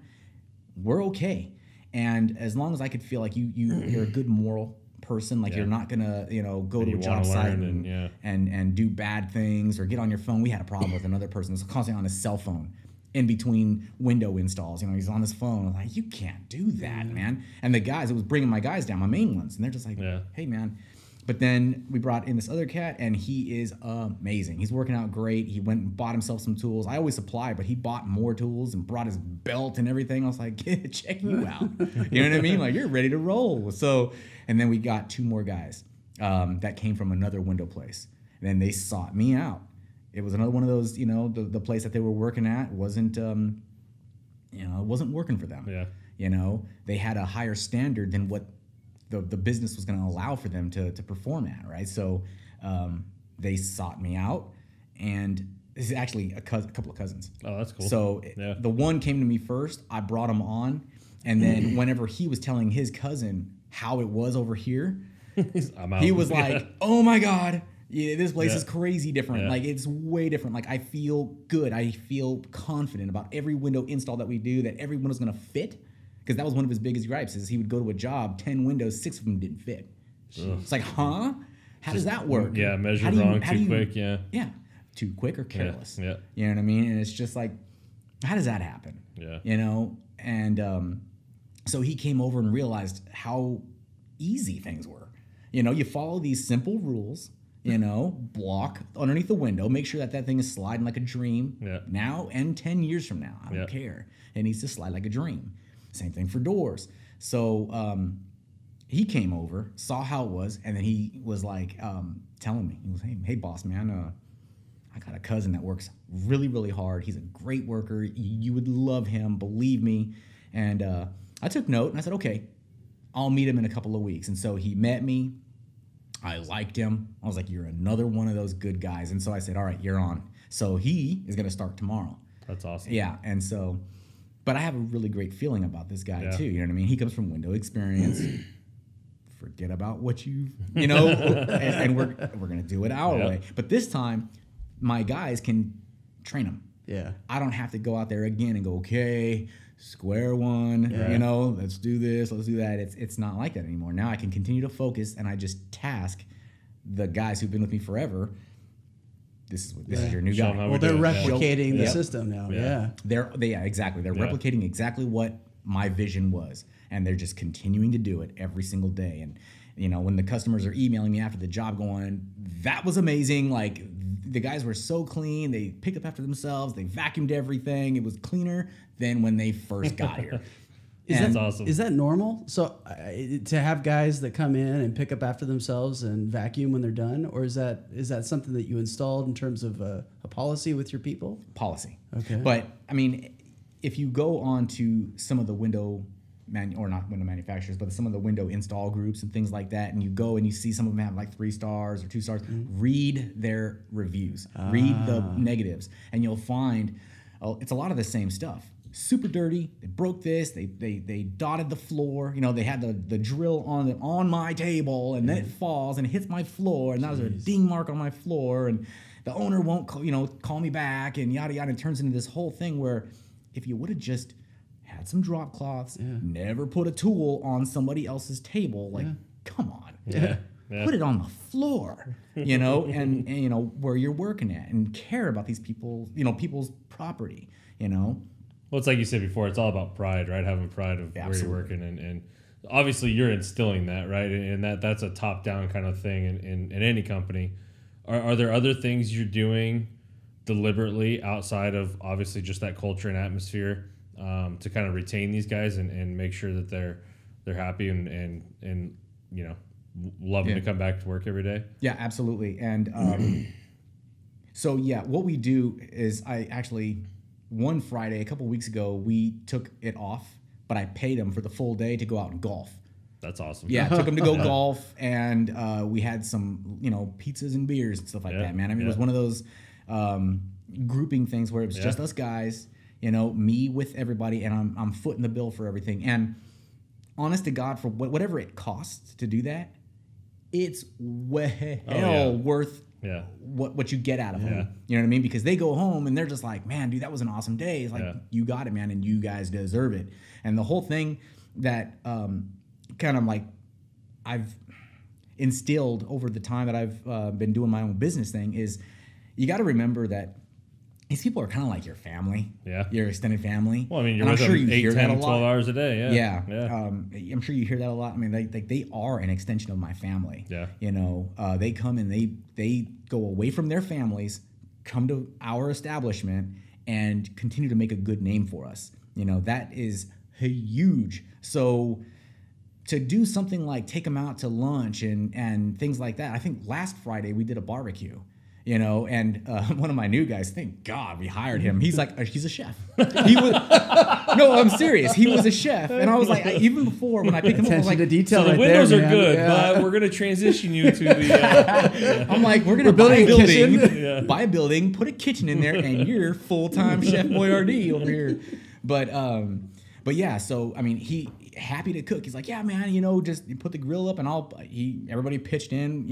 we're okay. And as long as I could feel like you're a good moral person, like you're not gonna go to a job site and do bad things or get on your phone. We had a problem with another person who was constantly on his cell phone in between window installs. He's on his phone. I'm like, you can't do that, man. And the guys, it was bringing my guys down, my main ones, and they're just like, hey, man. But then we brought in this other cat, and he is amazing. He's working out great. He went and bought himself some tools. I always supply, but he bought more tools and brought his belt and everything. I was like, check you out. You know what I mean? Like, you're ready to roll. So, and then we got two more guys that came from another window place. And then they sought me out. It was another one of those, the place that they were working at wasn't, it wasn't working for them. Yeah. They had a higher standard than what the business was going to allow for them to perform at, right? So they sought me out, and this is actually a couple of cousins. Oh, that's cool. So the one came to me first. I brought him on, and then whenever he was telling his cousin how it was over here, he was like, oh my God, this place is crazy different. Yeah. Like, it's way different. Like, I feel good. I feel confident about every window install that we do, that every window's going to fit. Because that was one of his biggest gripes, is he would go to a job, 10 windows, 6 of them didn't fit. Ugh. It's like, huh? How does that work? Yeah, measured wrong, too quick, Yeah, too quick or careless. Yeah. You know what I mean? And it's just like, how does that happen? Yeah. And so he came over and realized how easy things were. You follow these simple rules, block underneath the window, make sure that thing is sliding like a dream now and 10 years from now. I don't care. It needs to slide like a dream. Same thing for doors. So he came over, saw how it was, and then he was like telling me, he was, hey boss man, I got a cousin that works really, really hard. He's a great worker. You would love him, believe me. And I took note, and I said, okay, I'll meet him in a couple of weeks. And so he met me. I liked him. I was like, you're another one of those good guys. And so I said, all right, you're on. So he is going to start tomorrow. That's awesome. Yeah, and so... But I have a really great feeling about this guy, too. You know what I mean? He comes from window experience, forget about what and we're going to do it our way. But this time, my guys can train them. Yeah. I don't have to go out there again and go, okay, square one, let's do this, let's do that. It's not like that anymore. Now I can continue to focus, and I just task the guys who've been with me forever. This is your new guy. Well, they're replicating the system now. Exactly. They're replicating exactly what my vision was, and they're just continuing to do it every single day. And when the customers are emailing me after the job going, that was amazing. Like, the guys were so clean. They picked up after themselves. They vacuumed everything. It was cleaner than when they first got here. That's awesome. Is that normal? So to have guys that come in and pick up after themselves and vacuum when they're done, or is that something that you installed in terms of a policy with your people? Policy. Okay. But I mean, if you go on to some of the not window manufacturers, but some of the window install groups and things like that, and you go and you see some of them have like 3 stars or 2 stars, read their reviews, read the negatives, and you'll find it's a lot of the same stuff. Super dirty. They broke this. They dotted the floor. They had the drill on my table, and then it falls and it hits my floor, and that was a ding mark on my floor, and the owner won't call me back, and yada yada. It turns into this whole thing where if you would have just had some drop cloths, never put a tool on somebody else's table, come on. Put it on the floor, and where you're working at, and care about these people, people's property, Well, it's like you said before, it's all about pride, right? Having pride of where you're working, and obviously you're instilling that, right? And that's a top-down kind of thing in any company. Are there other things you're doing deliberately outside of obviously just that culture and atmosphere to kind of retain these guys and make sure that they're happy and loving to come back to work every day? Yeah, absolutely. And what we do is one Friday, a couple weeks ago, we took it off, but I paid them for the full day to go out and golf. That's awesome. Yeah, took them to go golf, and we had some, pizzas and beers and stuff like that, man. I mean, it was one of those grouping things where it was just us guys, me with everybody, and I'm footing the bill for everything. And honest to God, for whatever it costs to do that, it's worth what you get out of them. You know what I mean? Because they go home and they're just like, man, dude, that was an awesome day. It's like, you got it, man, and you guys deserve it. And the whole thing that kind of like I've instilled over the time that I've been doing my own business thing is you got to remember that these people are kind of like your family, your extended family. Well, I mean, you're with them 8, 10, 12 hours a day. Yeah. I'm sure you hear that a lot. I mean, they are an extension of my family. Yeah. They come and they go away from their families, come to our establishment, and continue to make a good name for us. That is huge. So to do something like take them out to lunch and things like that, I think last Friday we did a barbecue. And one of my new guys, thank God we hired him. He's like, he's a chef. No, I'm serious. He was a chef. And I was like, even before when I picked him up, I was like, to detail so the right windows there, are good, but we're going to transition you to the... I'm like, we're going to buy a building, put a kitchen in there, and you're full-time Chef Boyardee over here. But yeah, so, I mean, he happy to cook. He's like, yeah, man, just put the grill up, and everybody pitched in,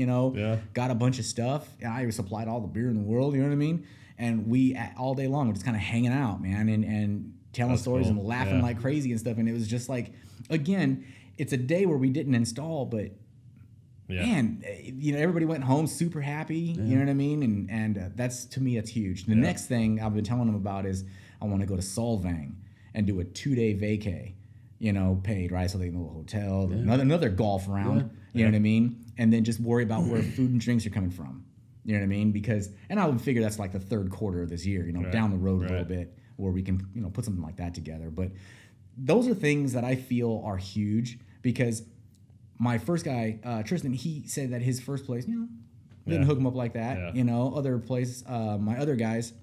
got a bunch of stuff. And I supplied all the beer in the world, you know what I mean? And we, all day long, we're just kind of hanging out, man, and telling stories and laughing like crazy and stuff. And it was just like, again, it's a day where we didn't install, but man, everybody went home super happy, you know what I mean? And that's, to me, it's huge. The next thing I've been telling them about is I want to go to Solvang and do a 2-day vacay, paid, right? So they can go to a hotel, another golf round, you know what I mean? And then just worry about where food and drinks are coming from, you know what I mean? And I would figure that's like the third quarter of this year, down the road a little bit, where we can, put something like that together. But those are things that I feel are huge, because my first guy, Tristan, he said that his first place, didn't hook him up like that. Other place, my other guys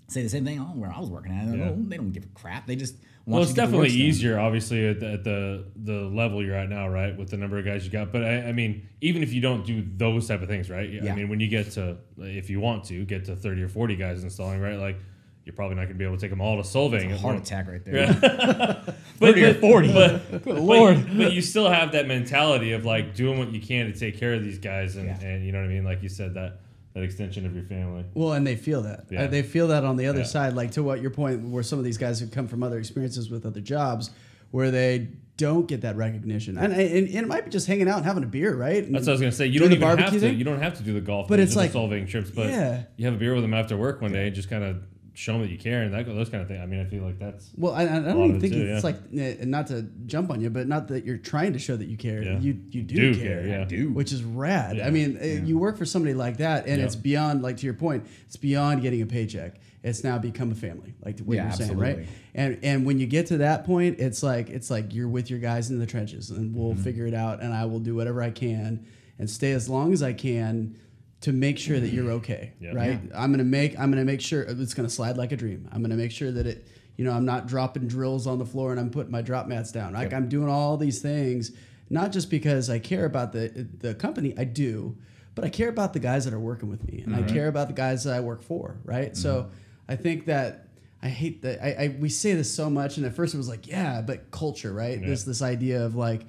say the same thing. Oh, where I was working at, they don't give a crap. They just want it's definitely easier, obviously, at the level you're at now, right, with the number of guys you got. But I mean, even if you don't do those type of things, right? I mean, when you get to, if you want to get to 30 or 40 guys installing, right, like you're probably not going to be able to take them all to Solvang. It's a heart attack right there. Yeah. 30 or 40. Good Lord. But you still have that mentality of like doing what you can to take care of these guys, and you know what I mean? Like you said, that extension of your family. Well, and they feel that. Yeah. They feel that on the other side, like to what your point, where some of these guys who come from other experiences with other jobs, where they don't get that recognition, and it might be just hanging out and having a beer, right? And that's what I was gonna say. You doing don't the even have barbecue to. thing? You don't have to do the golf, But it's or like- the Solvang trips. But you have a beer with them after work one day, and just kind of show them that you care and those kind of things. I mean, I feel like that's Well, I don't lot even of it think too, it's like, not to jump on you, but not that you're trying to show that you care. Yeah. You do care. yeah. do. Which is rad. Yeah. I mean, you work for somebody like that, and Yep. it's beyond, like to your point, it's beyond getting a paycheck. It's now become a family, like what you're saying, right? And when you get to that point, it's like you're with your guys in the trenches, and we'll figure it out, and I will do whatever I can and stay as long as I can to make sure that you're okay, Yep. right? Yeah. I'm gonna make sure it's gonna slide like a dream. I'm gonna make sure that it, I'm not dropping drills on the floor and I'm putting my drop mats down. Like I'm doing all these things, not just because I care about the company, I do, but I care about the guys that are working with me, and I care about the guys that I work for, right? So I think that I hate that we say this so much, and at first it was like, but culture, right? Yeah. This idea of like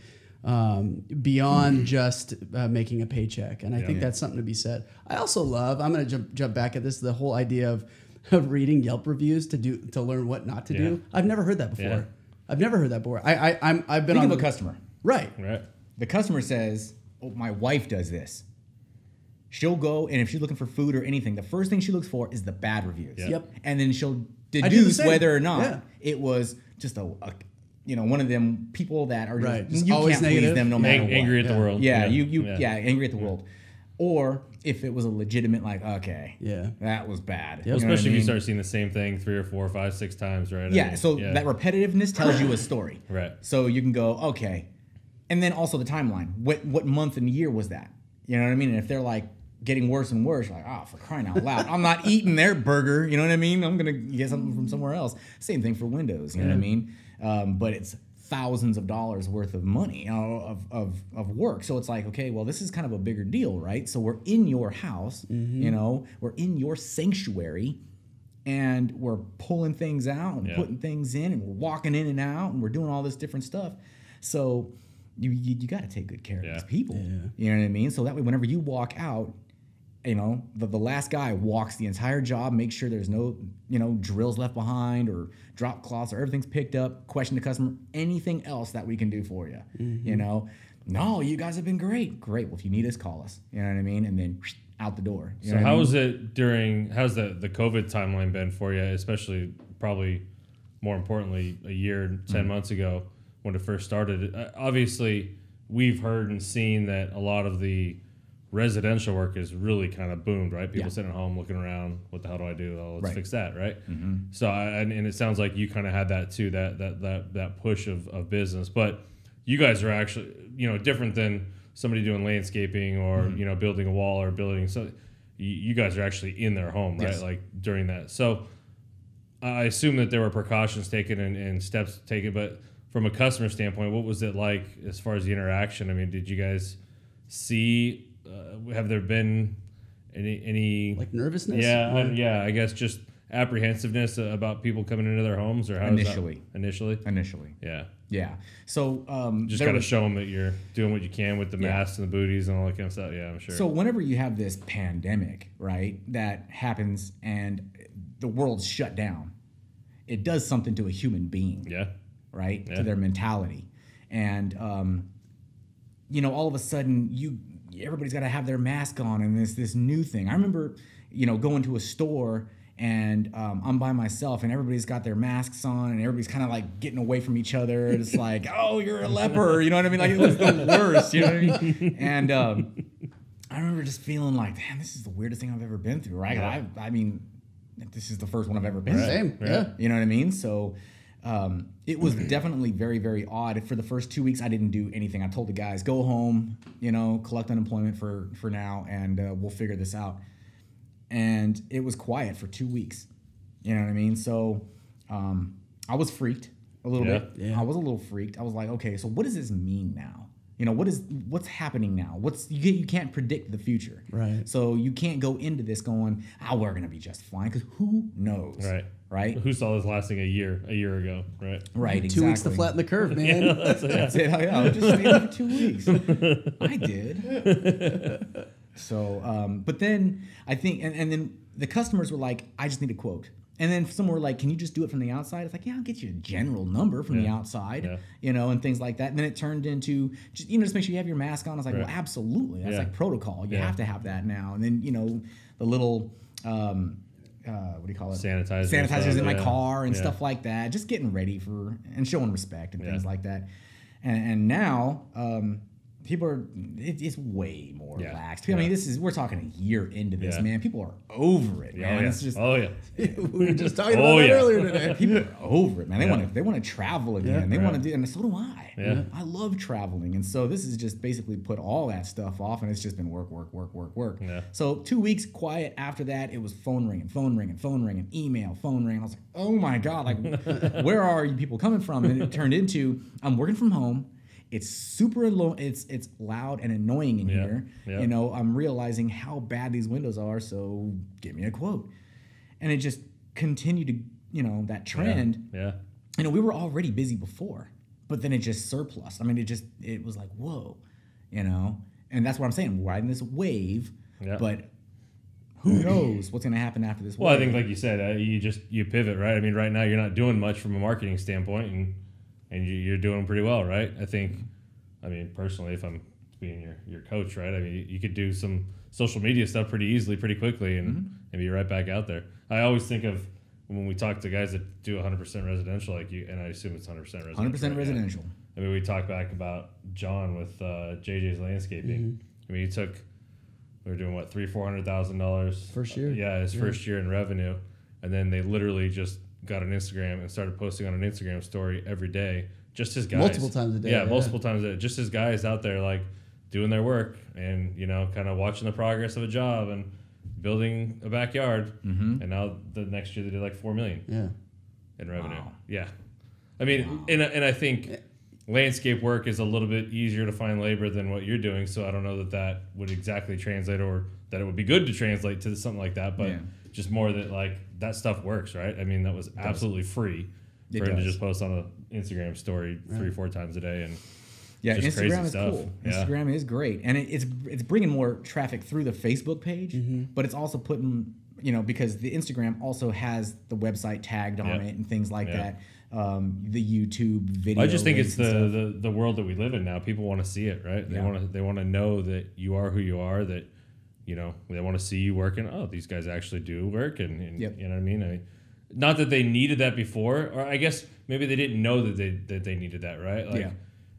beyond just making a paycheck, and I think that's something to be said. I also love. I'm going to jump back at this. The whole idea of reading Yelp reviews to learn what not to do. I've never heard that before. Yeah. I've never heard that before. I've been Think on of a customer. right. The customer says, "Oh, my wife does this." She'll go, and if she's looking for food or anything, the first thing she looks for is the bad reviews. Yeah. Yep. And then she'll do the deduce same. whether or not Yeah. it was just a one of them people that are Right. just Just you always can't negative. please them no matter what. angry at the world. Angry at the world. Or if it was a legitimate, like, okay, Yeah. that was bad. Yep. You know what Especially I if you mean? start seeing the same thing 3 or 4 or 5, 6 times, right? Yeah, so that repetitiveness tells you a story. Right. So you can go, okay. And then also the timeline. What month and year was that? You know what I mean? And if they're like getting worse and worse, you're like, oh, for crying out loud. I'm not eating their burger. You know what I mean? I'm going to get something from somewhere else. Same thing for Windows. You know what I mean? But it's thousands of dollars worth of money, of work. So it's like, okay, well, this is kind of a bigger deal, right? So we're in your house, we're in your sanctuary, and we're pulling things out and putting things in, and we're walking in and out, and we're doing all this different stuff. So you got to take good care of these people. Yeah. You know what I mean? So that way, whenever you walk out, the last guy walks the entire job, makes sure there's no, drills left behind or drop cloths or everything's picked up, question the customer, anything else that we can do for you. No, you guys have been great. Great. Well, if you need us, call us. You know what I mean? And then out the door. So how's the COVID timeline been for you, especially probably more importantly, a year, 10 months ago when it first started? Obviously, we've heard and seen that a lot of the residential work is really kind of boomed, right? People sitting at home looking around, what the hell do I do? Oh, let's fix that, right? So, and it sounds like you kind of had that too, that push of business. But you guys are actually, different than somebody doing landscaping or, building a wall or building. So you guys are actually in their home, right? Yes. Like during that. So I assume that there were precautions taken and steps taken, but from a customer standpoint, what was it like as far as the interaction? I mean, did you guys see, have there been any Like nervousness? Yeah, I guess just apprehensiveness about people coming into their homes, or how Initially. Initially? Yeah. So Just got to show them that you're doing what you can with the masks and the booties and all that kind of stuff. Yeah, I'm sure. So whenever you have this pandemic, right, that happens and the world's shut down, it does something to a human being. Yeah. Right? Yeah. To their mentality. And, all of a sudden everybody's got to have their mask on, and this new thing. I remember, going to a store and I'm by myself and everybody's got their masks on and everybody's kind of like getting away from each other. It's like, oh, you're a leper. You know what I mean? Like, it was the worst. You know what I mean? And I remember just feeling like, damn, this is the weirdest thing I've ever been through, right? Yeah. I mean, this is the first one I've ever been Right. through. Same. Yeah. You know what I mean? So it was definitely very, very odd. For the first 2 weeks, I didn't do anything. I told the guys, go home, collect unemployment for now, and we'll figure this out. And it was quiet for 2 weeks. You know what I mean? So I was freaked a little bit. Yeah. I was a little freaked. I was like, okay, so what does this mean now? You know, what's happening now? You can't predict the future. Right. So you can't go into this going, we're going to be just fine, because who knows? Right. Who saw this lasting a year ago? Right. Right. 2 Exactly. weeks to flatten the curve, man. That's it. I'll just stay there for 2 weeks. I did. So, but then I think, and then the customers were like, I just need a quote. And then some were like, can you just do it from the outside? It's like, yeah, I'll get you a general number from the outside, you know, and things like that. And then it turned into, just make sure you have your mask on. I was like, well, absolutely. That's like protocol. You have to have that now. And then, you know, the little, what do you call it? Sanitizers in my car and stuff like that. Just getting ready for, and showing respect and things like that. And now, people are, it's way more relaxed. I mean, we're talking a year into this, man. People are over it, man. It's just, we were just talking about that earlier today. People are over it, man. They want to travel again. They want to do, and so do I. Yeah. I love traveling. And so this is just basically put all that stuff off, and it's just been work. Yeah. So 2 weeks quiet after that, it was phone ringing, email, phone ringing. I was like, oh my God, like, where are you people coming from? And it turned into, I'm working from home. It's super low. It's loud and annoying in here. Yeah. You know, I'm realizing how bad these windows are. So give me a quote, and it just continued to, you know, that trend. Yeah. You know, we were already busy before, but then it just surplus. I mean, it was like, whoa, you know, and that's what I'm saying. We're riding this wave, but who knows what's going to happen after this wave? Well, I think, like you said, you pivot, right? I mean, right now you're not doing much from a marketing standpoint, and you're doing pretty well, right? I think, I mean, personally, if I'm being your coach, right? I mean, you could do some social media stuff pretty easily, pretty quickly, and be right back out there. I always think of when we talk to guys that do 100% residential, like you, and I assume it's 100% residential. 100% residential. I mean, we talk back about John with JJ's Landscaping. I mean, we were doing what, $300,000-$400,000 first year. Yeah, his first year in revenue, and then they literally just got an Instagram and started posting on an Instagram story every day. Just his guys. Multiple times a day. Yeah, multiple times a day. Just his guys out there, like, doing their work and, you know, kind of watching the progress of a job and building a backyard. And now the next year they did like $4 million in revenue. Wow. Yeah. I mean, and I think landscape work is a little bit easier to find labor than what you're doing, so I don't know that would exactly translate, or that it would be good to translate to something like that, but just more that, like, that stuff works, right? I mean, that was absolutely free for him to just post on an Instagram story 3-4 times a day, and just Instagram is stuff. cool. Instagram is great, and it's bringing more traffic through the Facebook page, but it's also putting, you know, because the Instagram also has the website tagged on it and things like that. The YouTube video. I just think it's the world that we live in now. People want to see it, right? They want to know that you are who you are. That, you know, they want to see you working. Oh, these guys actually do work, and you know what I mean. Not that they needed that before, or I guess maybe they didn't know that they needed that, right? Like,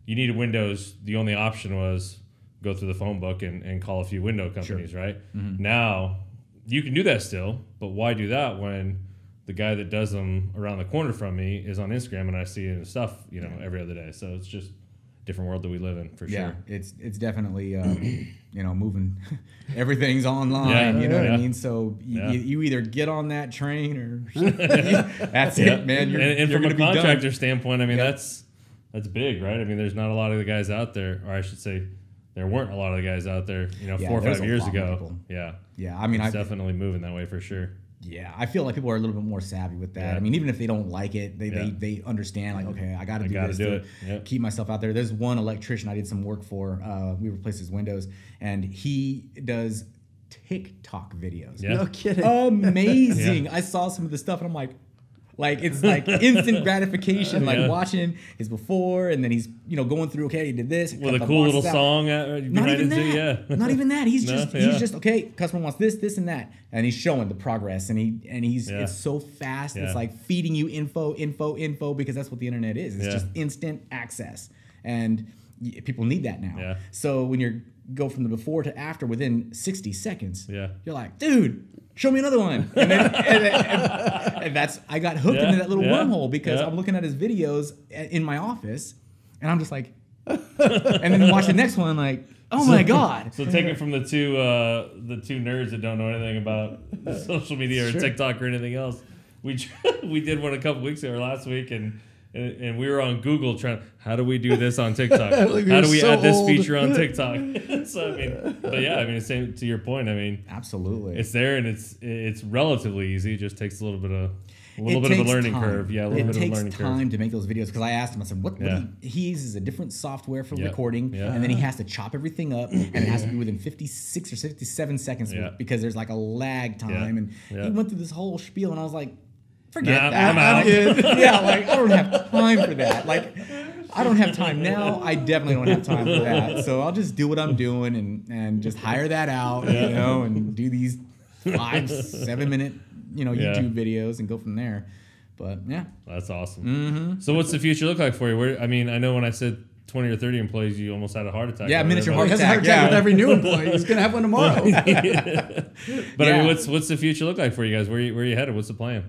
you needed windows. The only option was go through the phone book and call a few window companies, right? Now you can do that still, but why do that when the guy that does them around the corner from me is on Instagram and I see his stuff, you know, every other day? So it's just a different world that we live in, for sure. It's definitely you know, moving. Everything's online. You know what I mean? So you either get on that train or that's it, man. And from a contractor standpoint, I mean, that's big, right? I mean, there's not a lot of the guys out there, or I should say, there weren't a lot of the guys out there, you know, 4 or 5 years ago. Yeah. I mean, it's definitely moving that way for sure. Yeah, I feel like people are a little bit more savvy with that. I mean, even if they don't like it, they understand, like, okay, I got to do this to keep myself out there. There's one electrician I did some work for. We replaced his windows, and he does TikTok videos. Yeah. No kidding. Amazing. I saw some of the stuff, and I'm like it's like instant gratification, like watching his before, and then he's, you know, going through, okay, he did this. With a cool little song. Not even that. Not even that. He's just, okay, customer wants this, and that. And he's showing the progress, and he's it's so fast. It's like feeding you info, because that's what the internet is. It's just instant access. And people need that now. Yeah. So when you go from the before to after within 60 seconds, you're like, dude, show me another one. And then and that's, I got hooked into that little wormhole, because I'm looking at his videos in my office, and I'm just like, and then watch the next one, like, oh my God. So take it from the two nerds that don't know anything about social media or TikTok or anything else. We did one a couple weeks ago or last week, and and we were on Google trying, how do we do this on TikTok? Like, How do we so add this old. feature on TikTok? So, I mean, but yeah, I mean, same to your point. I mean, Absolutely. it's there and it's relatively easy. It just takes a little bit of a takes learning time. curve. Yeah, a little bit of a learning It takes time curve. to make those videos because I asked him. I said, "What Yeah. he uses a different software for Yeah. recording, Yeah. and then he has to chop everything up, and it has to be within 56 or 57 seconds Yeah. because there's like a lag time." And Yeah. he went through this whole spiel, and I was like, "Forget Nah, that. I'm out." good." Yeah, like I don't have time for that. Like I don't have time now. I definitely don't have time for that. So I'll just do what I'm doing and just hire that out, you know, and do these 5-7 minute, Yeah. YouTube videos and go from there. But yeah. That's awesome. Mm-hmm. So what's the future look like for you? Where, I mean, I know when I said 20 or 30 employees, you almost had a heart attack. Yeah, over miniature there, heart He has a heart attack, attack with yeah. every new employee. He's gonna have one tomorrow. But I Yeah. mean, what's the future look like for you guys? Where you headed? What's the plan?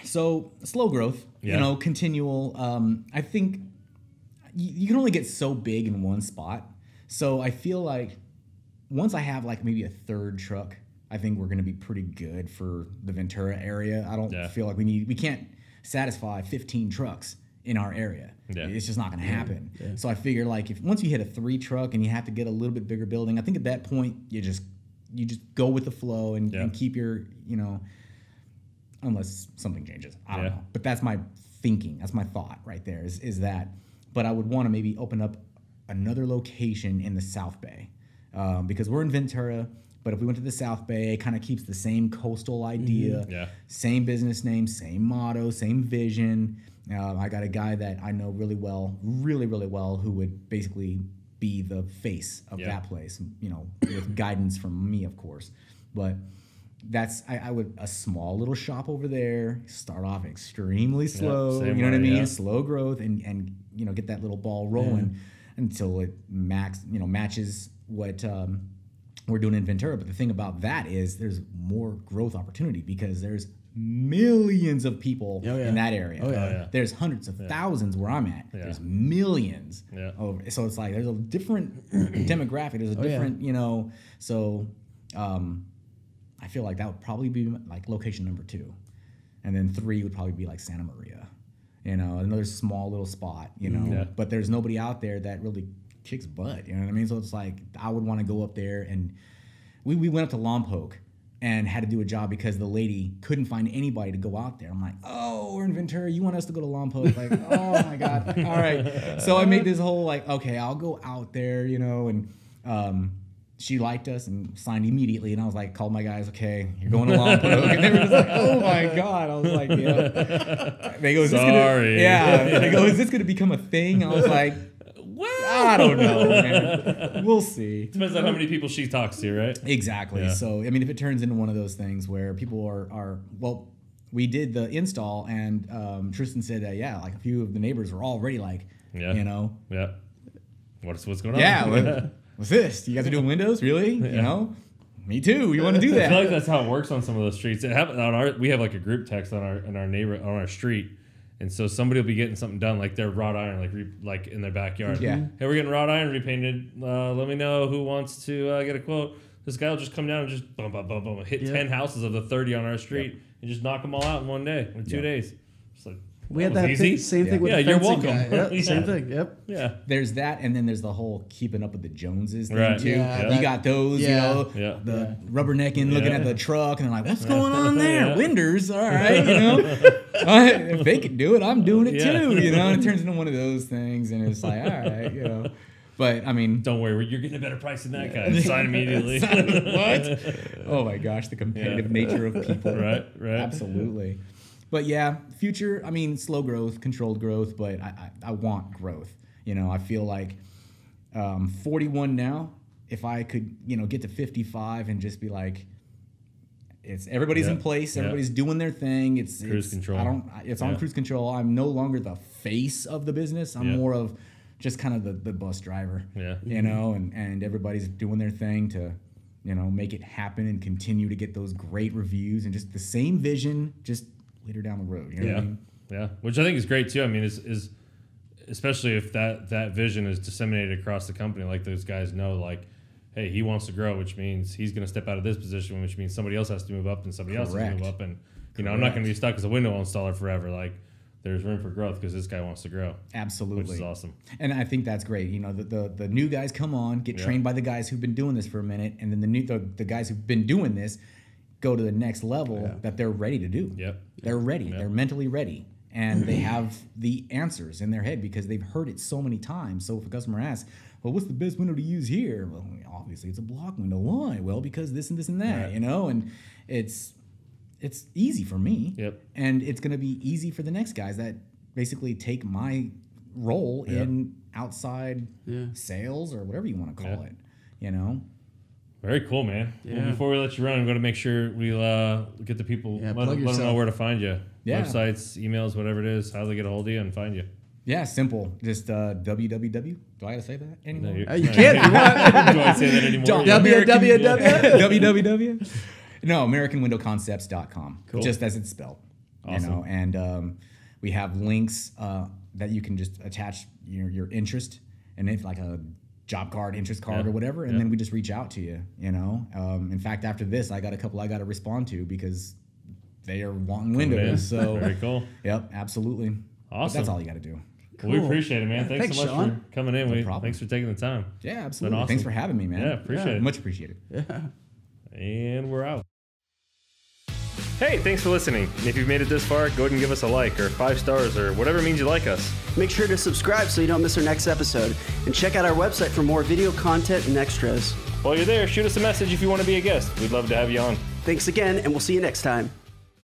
So slow growth, Yeah. continual. I think you can only get so big in one spot. So I feel like once I have like maybe a third truck, I think we're going to be pretty good for the Ventura area. I don't Yeah. feel like we can't satisfy 15 trucks in our area. Yeah. It's just not going to happen. So I figure like if once you hit a 3 truck and you have to get a little bit bigger building, I think at that point you just go with the flow and keep your, unless something changes. I don't know. But that's my thinking. That's my thought right there is that. But I would want to maybe open up another location in the South Bay because we're in Ventura. But if we went to the South Bay, it kind of keeps the same coastal idea, Yeah. same business name, same motto, same vision. I got a guy that I know really well, who would basically be the face of that place, with guidance from me, of course. But that's I would a small little shop over there, start off extremely slow, same you know what I way, mean? yeah. Slow growth and get that little ball rolling until it matches what we're doing in Ventura. But the thing about that is there's more growth opportunity because there's millions of people in that area. Oh, yeah. Oh, yeah. There's hundreds of thousands where I'm at. Yeah. There's millions. Yeah. So it's like there's a different demographic. There's a different, so I feel like that would probably be like location number 2. And then 3 would probably be like Santa Maria. Another small little spot, Yeah. But there's nobody out there that really kicks butt, you know what I mean? So it's like I would want to go up there, and we went up to Lompoc and had to do a job because the lady couldn't find anybody to go out there. I'm like, oh, we're in Ventura. You want us to go to Lompoc? Like, oh my God. All right. So I made this whole like, okay, I'll go out there, and she liked us and signed immediately. And I was like, called my guys, okay, you're going to Lompoc. And they were just like, oh my God. I was like, yeah. They go, Sorry. They go, is this going to become a thing? I was like, well, I don't know, man. We'll see. Depends on how many people she talks to, right? Exactly. Yeah. So, I mean, if it turns into one of those things where people are we did the install and Tristan said that, like a few of the neighbors were already like, Yeah. What's going on? yeah, what's this? You guys are doing windows? Really? Me too. You want to do I feel that? like that's how it works on some of those streets. It happened we have like a group text on our street, and so somebody will be getting something done, like their wrought iron, like in their backyard. Yeah. Hey, we're getting wrought iron repainted. Let me know who wants to get a quote. This guy will just come down and just boom, boom, boom, boom, hit 10 houses of the 30 on our street and just knock them all out in one day, in 2 days. It's like We had was that easy. same thing with Yeah, the you're fencing welcome. guy. Yep, Yeah. Same thing. Yep. Yeah. There's that, and then there's the whole keeping up with the Joneses thing Right. too. Yeah, You got those, yeah. Yeah. the rubbernecking, looking Yeah. at the truck, and they're like, "What's going on there? Yeah. Winders, all right, if they can do it, I'm doing it Yeah. too, And it turns into one of those things, and it's like, all right, But I mean, Don't worry, you're getting a better price than that guy. Sign immediately. what? Oh my gosh, the competitive nature of people. Right. Absolutely. But yeah, future, I mean, slow growth, controlled growth, but I want growth. I feel like 41 now, if I could, get to 55 and just be like, everybody's in place, everybody's doing their thing. It's Cruise control. It's on cruise control. I'm no longer the face of the business. I'm more of just kind of the bus driver. Yeah. And everybody's doing their thing to, make it happen and continue to get those great reviews and just the same vision, just later down the road. You know what I mean? Yeah, which I think is great too. I mean, is especially if that vision is disseminated across the company, like those guys know, like, hey, he wants to grow, which means he's going to step out of this position, which means somebody else has to move up and somebody else has to move up, and I'm not going to be stuck as a window installer forever. Like, there's room for growth because this guy wants to grow. Absolutely. Which is awesome. And I think that's great. You know, the new guys come on, get trained by the guys who've been doing this for a minute, and then the guys who've been doing this go to the next level that they're ready to do. Yep. They're ready. Yep. They're mentally ready. And they have the answers in their head because they've heard it so many times. So if a customer asks, well, what's the best window to use here? Well, obviously it's a block window. Why? Well, because this and this and that, you know, and it's easy for me. Yep. And it's going to be easy for the next guys that basically take my role in outside sales or whatever you want to call it, you know? Very cool, man. Yeah. Well, before we let you run, I'm going to make sure we'll get the people, let them know where to find you. Yeah. Websites, emails, whatever it is, how they get a hold of you and find you. Yeah, simple. Just www. Do I got to say that anymore? No, you can't. You want. Do I say that anymore? www. No, AmericanWindowConcepts.com. Cool. Just as it's spelled. Awesome. You know, and we have links that you can just attach your interest, and if like a job card, interest card, or whatever, and then we just reach out to you. You know, in fact, after this, I got a couple I got to respond to because they are wanting windows. So very cool. Yep, absolutely. Awesome. But that's all you got to do. Cool. Well, we appreciate it, man. Thanks so much Sean. for coming in. Thanks for taking the time. Yeah, absolutely. Awesome. Thanks for having me, man. Yeah, appreciate it. Much appreciated. Yeah. And we're out. Hey, thanks for listening. And if you've made it this far, go ahead and give us a like or 5 stars or whatever means you like us. Make sure to subscribe so you don't miss our next episode. And check out our website for more video content and extras. While you're there, shoot us a message if you want to be a guest. We'd love to have you on. Thanks again, and we'll see you next time.